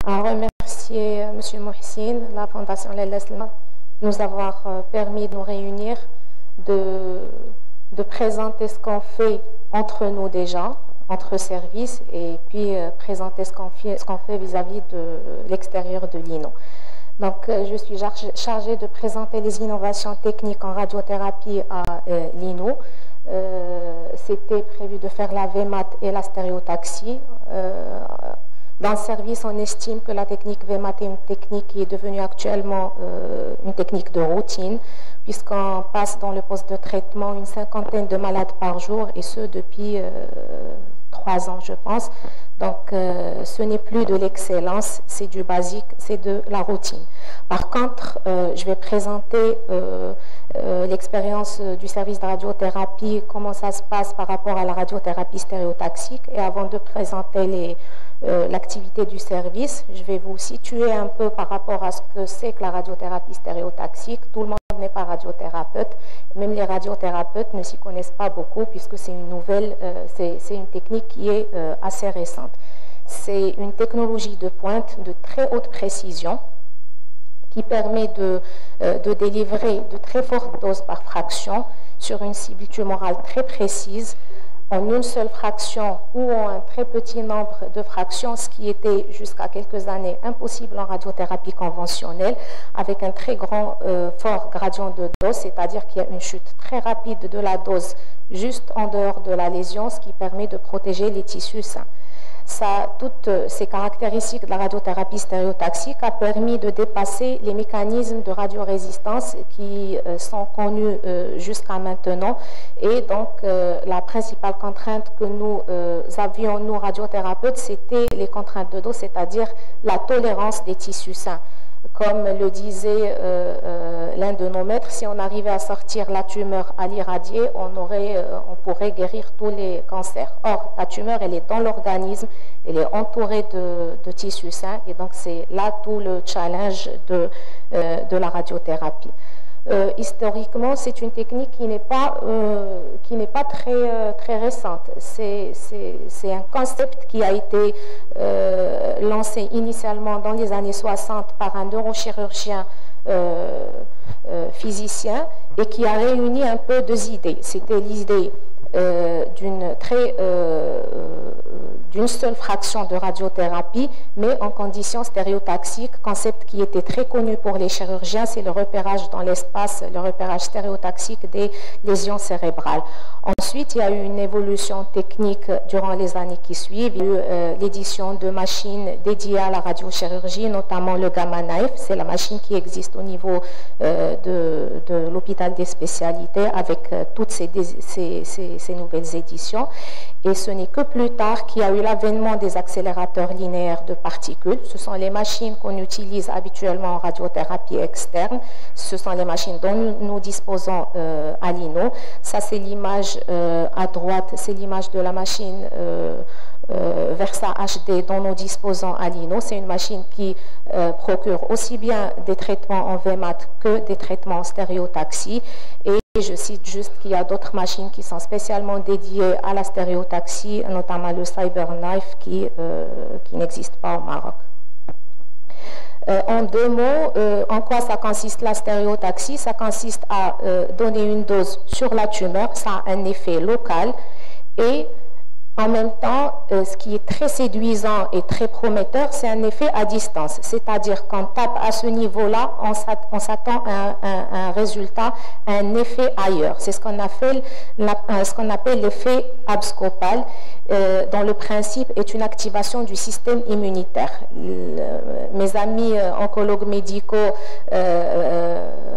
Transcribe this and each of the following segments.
À remercier M. Mohsin, la Fondation Lelesla, de nous avoir permis de nous réunir, de présenter ce qu'on fait entre nous déjà, entre services, et puis présenter ce qu'on fait vis-à-vis de l'extérieur de l'INO. Donc, je suis chargée de présenter les innovations techniques en radiothérapie à l'INO. C'était prévu de faire la VMAT et la stéréotaxie. Dans le service, on estime que la technique VMAT est une technique qui est devenue actuellement une technique de routine, puisqu'on passe dans le poste de traitement une 50aine de malades par jour, et ce depuis 3 ans, je pense. Donc, ce n'est plus de l'excellence, c'est du basique, c'est de la routine. Par contre, je vais présenter l'expérience du service de radiothérapie, comment ça se passe par rapport à la radiothérapie stéréotaxique. Et avant de présenter l'activité du service, je vais vous situer un peu par rapport à ce que c'est que la radiothérapie stéréotaxique. Tout le monde n'est pas radiothérapeute, même les radiothérapeutes ne s'y connaissent pas beaucoup, puisque c'est une nouvelle, c'est une technique qui est assez récente. C'est une technologie de pointe de très haute précision qui permet de délivrer de très fortes doses par fraction sur une cible tumorale très précise, en une seule fraction ou en un très petit nombre de fractions, ce qui était jusqu'à quelques années impossible en radiothérapie conventionnelle, avec un très fort gradient de dose, c'est-à-dire qu'il y a une chute très rapide de la dose juste en dehors de la lésion, ce qui permet de protéger les tissus sains. Toutes ces caractéristiques de la radiothérapie stéréotaxique a permis de dépasser les mécanismes de radiorésistance qui sont connus jusqu'à maintenant. Et donc, la principale contrainte que nous avions, nous radiothérapeutes, c'était les contraintes de dose, c'est-à-dire la tolérance des tissus sains. Comme le disait l'un de nos maîtres, si on arrivait à sortir la tumeur à l'irradier, on pourrait guérir tous les cancers. Or, la tumeur, elle est dans l'organisme, elle est entourée de tissus sains, et donc c'est là tout le challenge de la radiothérapie. Historiquement, c'est une technique qui n'est pas très récente. C'est un concept qui a été lancé initialement dans les années 60 par un neurochirurgien physicien, et qui a réuni un peu deux idées. C'était l'idée d'une seule fraction de radiothérapie, mais en conditions stéréotaxiques, concept qui était très connu pour les chirurgiens, c'est le repérage dans l'espace, le repérage stéréotaxique des lésions cérébrales. Ensuite, il y a eu une évolution technique durant les années qui suivent. Il y a eu l'édition de machines dédiées à la radiochirurgie, notamment le Gamma Knife. C'est la machine qui existe au niveau de l'hôpital des spécialités, avec toutes ces nouvelles éditions. Et ce n'est que plus tard qu'il y a eu l'avènement des accélérateurs linéaires de particules. Ce sont les machines qu'on utilise habituellement en radiothérapie externe. Ce sont les machines dont nous disposons à l'INO. Ça, c'est l'image à droite, c'est l'image de la machine Versa HD dont nous disposons à l'INO. C'est une machine qui procure aussi bien des traitements en VMAT que des traitements en stéréotaxie. Et je cite juste qu'il y a d'autres machines qui sont spécialement dédiées à la stéréotaxie, notamment le CyberKnife qui n'existe pas au Maroc. En 2 mots, en quoi ça consiste la stéréotaxie? Ça consiste à donner une dose sur la tumeur, ça a un effet local, et en même temps, ce qui est très séduisant et très prometteur, c'est un effet à distance. C'est-à-dire qu'on tape à ce niveau-là, on s'attend à un résultat, à un effet ailleurs. C'est ce qu'on appelle l'effet abscopal, dont le principe est une activation du système immunitaire. Mes amis oncologues médicaux,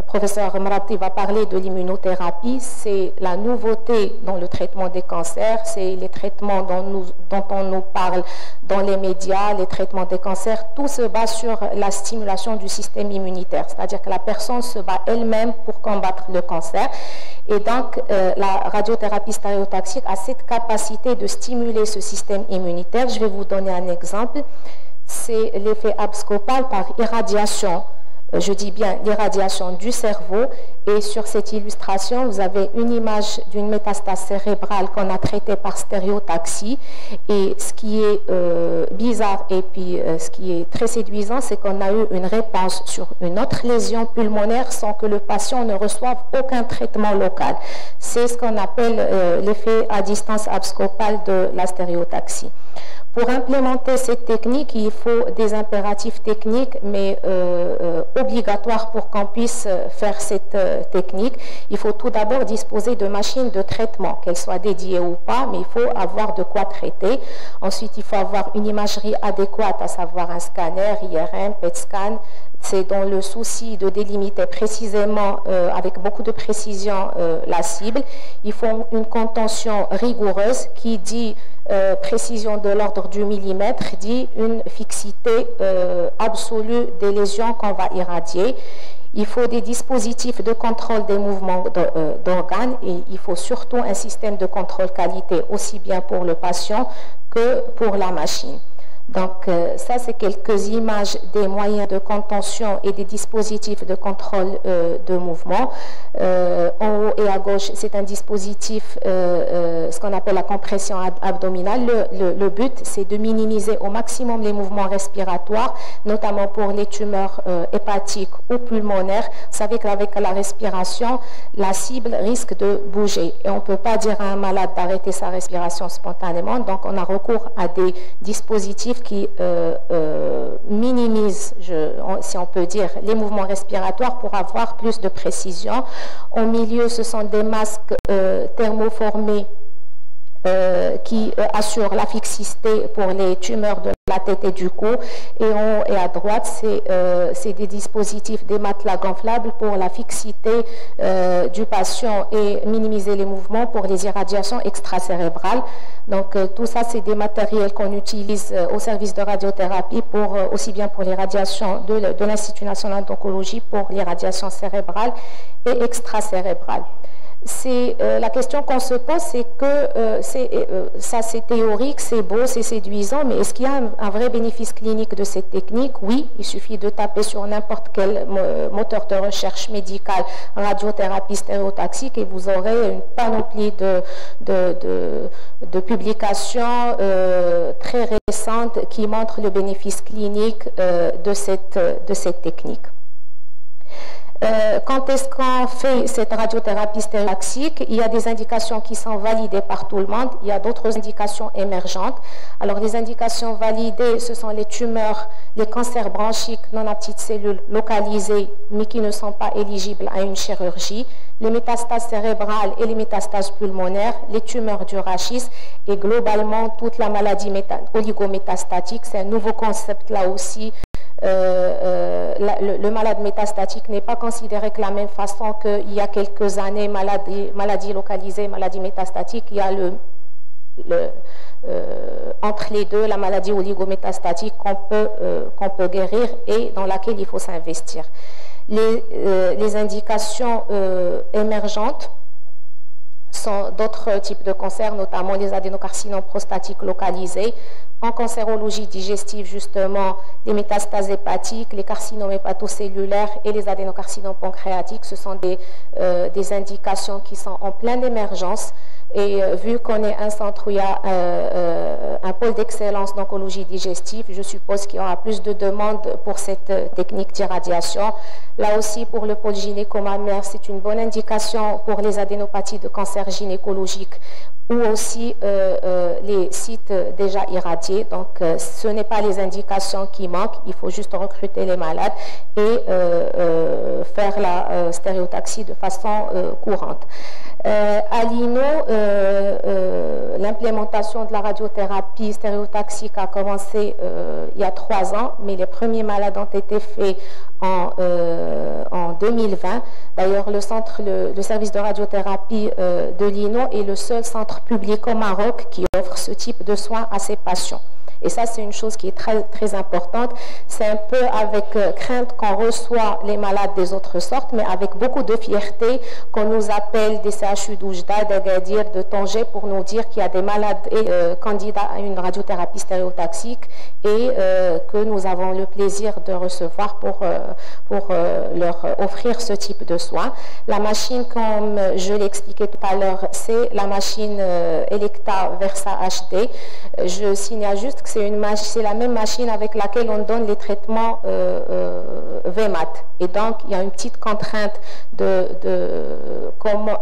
professeur Mrati va parler de l'immunothérapie. C'est la nouveauté dans le traitement des cancers, c'est les traitements dont on nous parle dans les médias, les traitements des cancers. Tout se base sur la stimulation du système immunitaire, c'est-à-dire que la personne se bat elle-même pour combattre le cancer. Et donc, la radiothérapie stéréotaxique a cette capacité de stimuler ce système immunitaire. Je vais vous donner un exemple. C'est l'effet abscopal par irradiation je dis bien l'irradiation du cerveau. Et sur cette illustration, vous avez une image d'une métastase cérébrale qu'on a traitée par stéréotaxie. Et ce qui est bizarre et puis ce qui est très séduisant, c'est qu'on a eu une réponse sur une autre lésion pulmonaire sans que le patient ne reçoive aucun traitement local. C'est ce qu'on appelle l'effet à distance abscopale de la stéréotaxie. Pour implémenter cette technique, il faut des impératifs techniques, mais obligatoires pour qu'on puisse faire cette technique. Il faut tout d'abord disposer de machines de traitement, qu'elles soient dédiées ou pas, mais il faut avoir de quoi traiter. Ensuite, il faut avoir une imagerie adéquate, à savoir un scanner, IRM, PET scan. C'est dans le souci de délimiter précisément, avec beaucoup de précision, la cible. Il faut une contention rigoureuse qui dit précision de l'ordre du millimètre, dit une fixité absolue des lésions qu'on va irradier. Il faut des dispositifs de contrôle des mouvements d'organes et il faut surtout un système de contrôle qualité aussi bien pour le patient que pour la machine. Donc ça, c'est quelques images des moyens de contention et des dispositifs de contrôle de mouvement. En haut et à gauche, c'est un dispositif, ce qu'on appelle la compression abdominale. Le but, c'est de minimiser au maximum les mouvements respiratoires, notamment pour les tumeurs hépatiques ou pulmonaires. Vous savez qu'avec la respiration, la cible risque de bouger. Et on ne peut pas dire à un malade d'arrêter sa respiration spontanément. Donc on a recours à des dispositifs qui minimisent, si on peut dire, les mouvements respiratoires pour avoir plus de précision. Au milieu, ce sont des masques thermoformés qui assurent la fixité pour les tumeurs de la tête et du cou. Et en haut et à droite, c'est des dispositifs, des matelas gonflables pour la fixité du patient et minimiser les mouvements pour les irradiations extracérébrales. Donc tout ça, c'est des matériels qu'on utilise au service de radiothérapie pour aussi bien pour les radiations de l'Institut national d'oncologie pour les radiations cérébrales et extracérébrales. La question qu'on se pose, c'est que ça c'est théorique, c'est beau, c'est séduisant, mais est-ce qu'il y a un vrai bénéfice clinique de cette technique? Oui, il suffit de taper sur n'importe quel moteur de recherche médicale, radiothérapie stéréotaxique, et vous aurez une panoplie de publications très récentes qui montrent le bénéfice clinique de cette technique. Quand est-ce qu'on fait cette radiothérapie stéréotaxique? Il y a des indications qui sont validées par tout le monde, il y a d'autres indications émergentes. Alors les indications validées, ce sont les tumeurs, les cancers bronchiques non à petites cellules localisées, mais qui ne sont pas éligibles à une chirurgie, les métastases cérébrales et les métastases pulmonaires, les tumeurs du rachis et globalement toute la maladie oligométastatique. C'est un nouveau concept là aussi. Le malade métastatique n'est pas considéré de la même façon qu'il y a quelques années, maladie localisée, maladie métastatique. Il y a entre les deux, la maladie oligométastatique qu'on peut guérir et dans laquelle il faut s'investir. Les indications émergentes sont d'autres types de cancers, notamment les adénocarcinomes prostatiques localisés. En cancérologie digestive, justement, les métastases hépatiques, les carcinomes hépatocellulaires et les adénocarcinomes pancréatiques, ce sont des indications qui sont en pleine émergence. Et vu qu'on est un centre où il y a un pôle d'excellence d'oncologie digestive, je suppose qu'il y aura plus de demandes pour cette technique d'irradiation. Là aussi, pour le pôle gynéco-mammaire, c'est une bonne indication pour les adénopathies de cancer gynécologique ou aussi les sites déjà irradiés. Donc, ce n'est pas les indications qui manquent, il faut juste recruter les malades et faire la stéréotaxie de façon courante. À l'INO, l'implémentation de la radiothérapie stéréotaxique a commencé il y a 3 ans, mais les premiers malades ont été faits en 2020. D'ailleurs, le service de radiothérapie de l'INO est le seul centre public au Maroc qui offre ce type de soins à ses patients. Et ça, c'est une chose qui est très, très importante. C'est un peu avec crainte qu'on reçoit les malades des autres sortes, mais avec beaucoup de fierté qu'on nous appelle des CHU d'Oujda, d'Agadir, de Tanger pour nous dire qu'il y a des malades candidats à une radiothérapie stéréotaxique et que nous avons le plaisir de recevoir pour leur offrir ce type de soins. La machine, comme je l'ai expliqué tout à l'heure, c'est la machine Elekta Versa HD. Je signale juste que c'est la même machine avec laquelle on donne les traitements VMAT. Et donc, il y a une petite contrainte comment...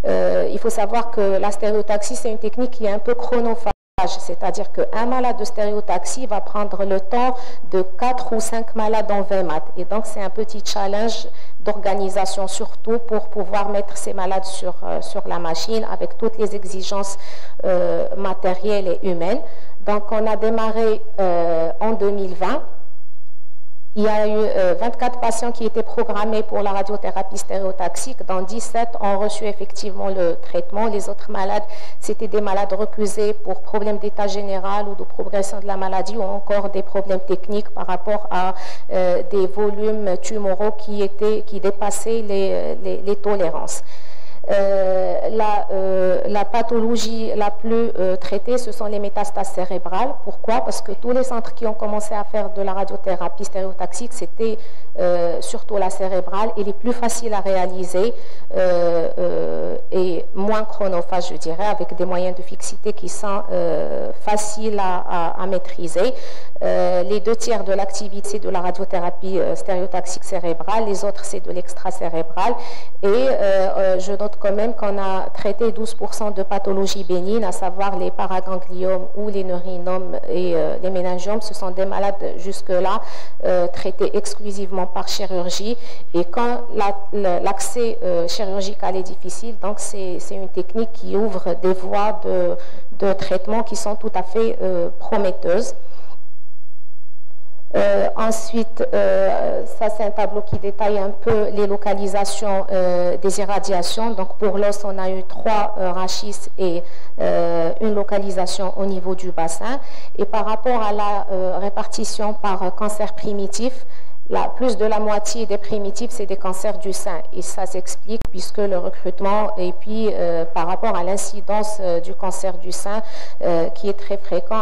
il faut savoir que la stéréotaxie, c'est une technique qui est un peu chronophage. C'est-à-dire qu'un malade de stéréotaxie va prendre le temps de 4 ou 5 malades en VMAT. Et donc, c'est un petit challenge d'organisation, surtout pour pouvoir mettre ces malades sur la machine avec toutes les exigences matérielles et humaines. Donc, on a démarré en 2020. Il y a eu 24 patients qui étaient programmés pour la radiothérapie stéréotaxique, dont 17 ont reçu effectivement le traitement. Les autres malades, c'était des malades recusés pour problèmes d'état général ou de progression de la maladie ou encore des problèmes techniques par rapport à des volumes tumoraux qui dépassaient les tolérances. La pathologie la plus traitée, ce sont les métastases cérébrales. Pourquoi? Parce que tous les centres qui ont commencé à faire de la radiothérapie stéréotaxique, c'était surtout la cérébrale, et les plus faciles à réaliser et moins chronophages, je dirais, avec des moyens de fixité qui sont faciles à maîtriser. Les 2/3 de l'activité, c'est de la radiothérapie stéréotaxique cérébrale, les autres, c'est de l'extracérébral. Et je note quand même qu'on a traité 12% de pathologies bénignes, à savoir les paragangliomes ou les neurinomes et les méningiomes. Ce sont des malades jusque-là traités exclusivement par chirurgie. Et quand l'accès chirurgical est difficile, donc c'est une technique qui ouvre des voies de traitement qui sont tout à fait prometteuses. Ensuite, ça c'est un tableau qui détaille un peu les localisations des irradiations. Donc pour l'os, on a eu 3 rachis et une localisation au niveau du bassin. Et par rapport à la répartition par cancer primitif, plus de la moitié des primitifs, c'est des cancers du sein. Et ça s'explique puisque le recrutement, et puis par rapport à l'incidence du cancer du sein, qui est très fréquent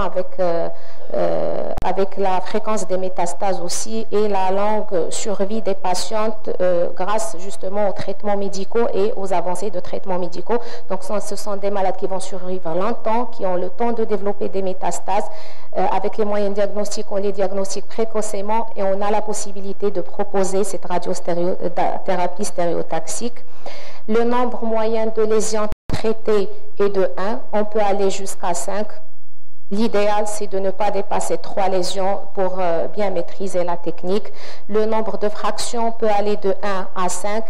avec la fréquence des métastases aussi, et la longue survie des patientes grâce justement aux traitements médicaux et aux avancées de traitements médicaux. Donc ce sont des malades qui vont survivre longtemps, qui ont le temps de développer des métastases. Avec les moyens diagnostiques, on les diagnostique précocement et on a la possibilité de proposer cette radiothérapie stéréotaxique. Le nombre moyen de lésions traitées est de 1, on peut aller jusqu'à 5. L'idéal, c'est de ne pas dépasser 3 lésions pour bien maîtriser la technique. Le nombre de fractions peut aller de 1 à 5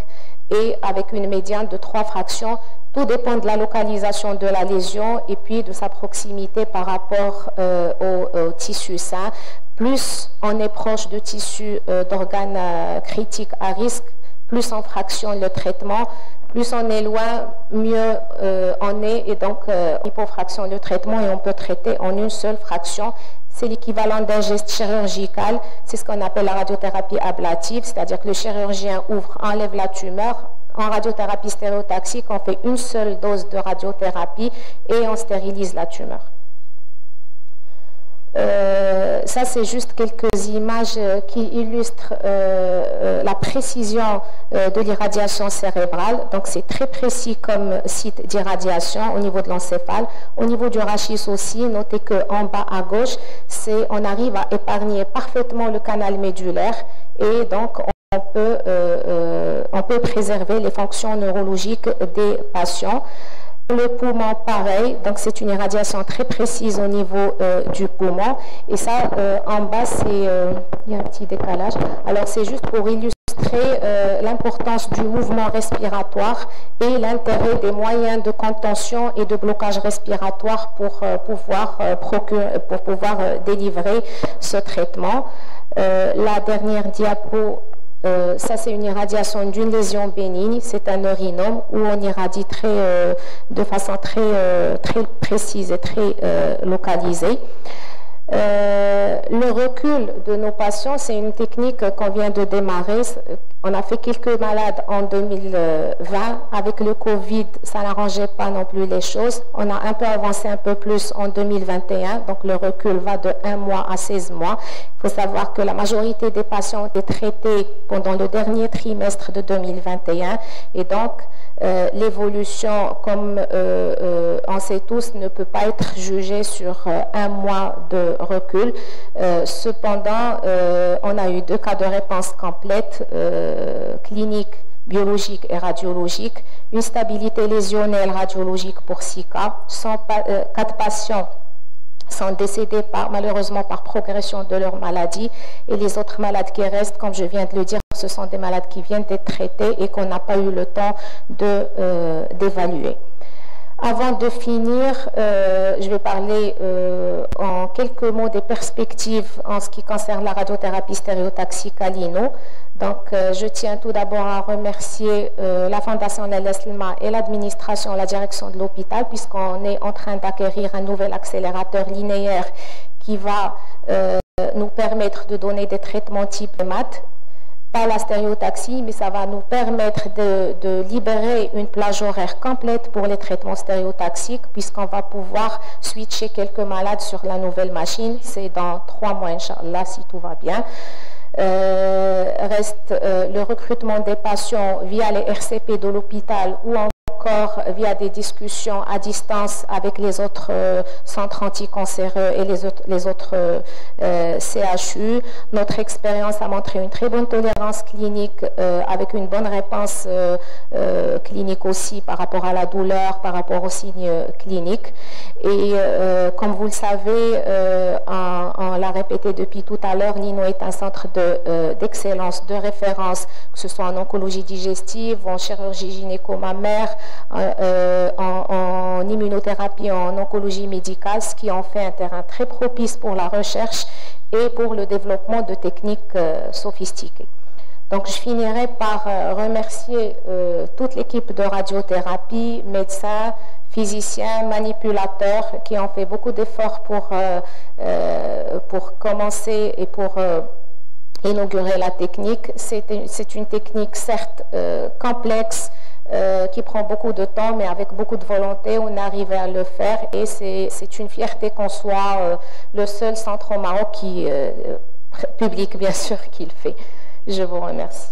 et avec une médiane de 3 fractions. Tout dépend de la localisation de la lésion et puis de sa proximité par rapport au tissu sain. Plus on est proche de tissus d'organes critiques à risque, plus on fractionne le traitement. Plus on est loin, mieux on est, et donc il faut fractionner le traitement et on peut traiter en une seule fraction. C'est l'équivalent d'un geste chirurgical, c'est ce qu'on appelle la radiothérapie ablative, c'est-à-dire que le chirurgien enlève la tumeur. En radiothérapie stéréotaxique, on fait une seule dose de radiothérapie et on stérilise la tumeur. Ça, c'est juste quelques images qui illustrent la précision de l'irradiation cérébrale. Donc, c'est très précis comme site d'irradiation au niveau de l'encéphale. Au niveau du rachis aussi, notez qu'en bas à gauche, on arrive à épargner parfaitement le canal médulaire et donc on peut préserver les fonctions neurologiques des patients. Le poumon, pareil, donc c'est une irradiation très précise au niveau du poumon. Et ça, en bas, il y a un petit décalage. Alors, c'est juste pour illustrer l'importance du mouvement respiratoire et l'intérêt des moyens de contention et de blocage respiratoire pour pouvoir délivrer ce traitement. La dernière diapo. Ça, c'est une irradiation d'une lésion bénigne, c'est un neurinome où on irradie de façon très précise et très localisée. Le recul de nos patients, c'est une technique qu'on vient de démarrer. On a fait quelques malades en 2020. Avec le Covid, ça n'arrangeait pas non plus les choses. On a un peu avancé un peu plus en 2021. Donc le recul va de 1 mois à 16 mois. Il faut savoir que la majorité des patients ont été traités pendant le dernier trimestre de 2021. Et donc, l'évolution, comme on sait tous, ne peut pas être jugée sur 1 mois de recul. Cependant, on a eu 2 cas de réponse complète, clinique, biologique et radiologique, une stabilité lésionnelle radiologique pour 6 cas, 4 patients sont décédés malheureusement par progression de leur maladie, et les autres malades qui restent, comme je viens de le dire, ce sont des malades qui viennent d'être traités et qu'on n'a pas eu le temps d'évaluer. Avant de finir, je vais parler en quelques mots des perspectives en ce qui concerne la radiothérapie stéréotaxique à l'INO. Donc, je tiens tout d'abord à remercier la Fondation El Eslma et l'administration, la direction de l'hôpital, puisqu'on est en train d'acquérir un nouvel accélérateur linéaire qui va nous permettre de donner des traitements type MAT. Pas la stéréotaxie, mais ça va nous permettre de libérer une plage horaire complète pour les traitements stéréotaxiques, puisqu'on va pouvoir switcher quelques malades sur la nouvelle machine. C'est dans 3 mois, Inch'Allah, si tout va bien. Reste le recrutement des patients via les RCP de l'hôpital ou encore via des discussions à distance avec les autres centres anticancéreux et les autres CHU. Notre expérience a montré une très bonne tolérance clinique avec une bonne réponse clinique aussi par rapport à la douleur, par rapport aux signes cliniques. Et comme vous le savez, on l'a répété depuis tout à l'heure, l'INO est un centre d'excellence, de référence, que ce soit en oncologie digestive, en chirurgie gynéco-mammaire, en immunothérapie, en oncologie médicale, ce qui en fait un terrain très propice pour la recherche et pour le développement de techniques sophistiquées. Donc je finirai par remercier toute l'équipe de radiothérapie, médecins, physiciens, manipulateurs qui ont fait beaucoup d'efforts pour commencer et pour inaugurer la technique. C'est une technique certes complexe, qui prend beaucoup de temps, mais avec beaucoup de volonté, on arrive à le faire, et c'est une fierté qu'on soit le seul centre au Maroc public, bien sûr, qui le fait. Je vous remercie.